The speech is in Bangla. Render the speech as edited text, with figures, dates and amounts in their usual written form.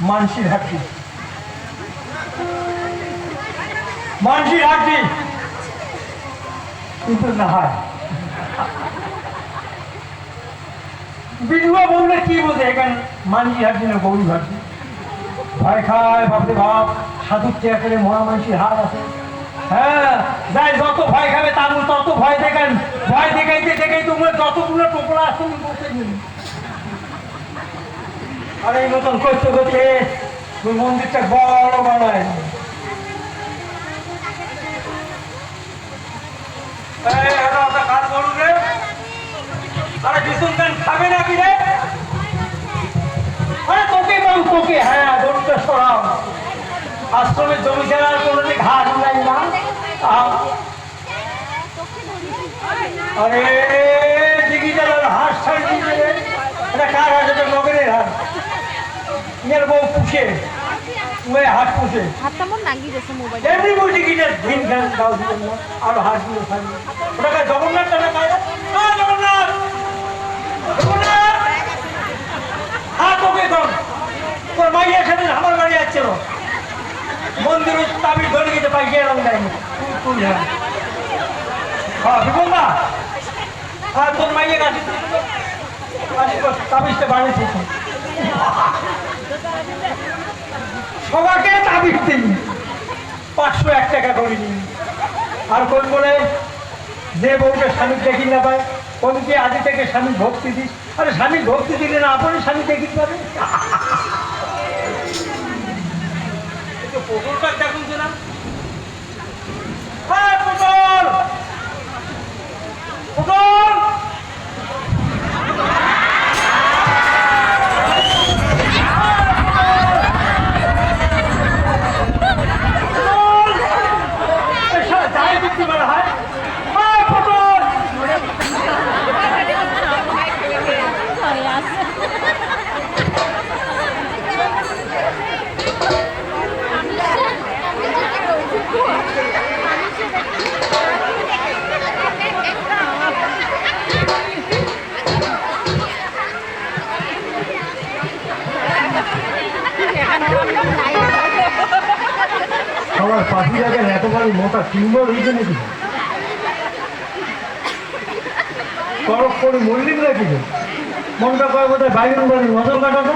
মানসির হাঁটি, মানসির হাঁটি কিন্তু না হয় বিধবা বললে কি বোঝে এখানে মানসির হাঁটি না গৌরী হাঁটি। ভয় খায় ভাবতে ভাব সাধুর চেয়ারে মহা মানসির হাত আছে। হ্যাঁ যাই যত ভয় খাবে তার তত ভয় দেখান, ভয় দেখাইতে দেখাইতে তোমার যতগুলো টোপলা আছে তুমি বলতে গেলি। আর এই মতন করতে করতে ওই মন্দিরটা বড় বানায়। কাজ করুন রে, আরে বিশুন গান খাবে নাকি রে? আরে তোকে বাবু তোকে, হ্যাঁ গরুটা সরাও। আশ্রমের জমি জানার কোনো ঘাট নাই না। আরে দিঘি জানার হাঁস ছাড় দিয়েছে রে, এটা কার হাঁস? এটা নগরের হাঁস। মেয়ের বউ পুষে, ওই হাঁস পুষে এমনি বলছি কি দিন খান গাও দিবেন না, আরো হাঁসগুলো থাকবে। ওটা জগন্নাথ টানা খায়, জগন্নাথ জগন্নাথ। হ্যাঁ তোকে কম তোর মাইয়ের সাথে আমার বাড়ি আসছিল মন্দির তাবিজ ধরে গেছে পাই গিয়ে রং দেয়নি। হ্যাঁ বিপন না, হ্যাঁ তোর মাইয়ের কাছে তাবিজটা বানিয়েছে। সবাইকে তাবিজ দিন 501 টাকা করে নিন। আর কোন বলে যে বউকে স্বামী দেখি না পায় কোন কি আগে থেকে স্বামী ভক্তি দিস। আরে স্বামী ভক্তি দিলে না আপনি স্বামী দেখি পাবে। পটলটা দেখুন না, হ্যাঁ পটল পটল সবার পাখি জায়গায় এত বড় মোটা টিউমার হয়েছে নাকি? তরফ করে মল্লিক রাখি মনটা কয় বোধ হয় বাইরের বাড়ির নজর কাটাতো।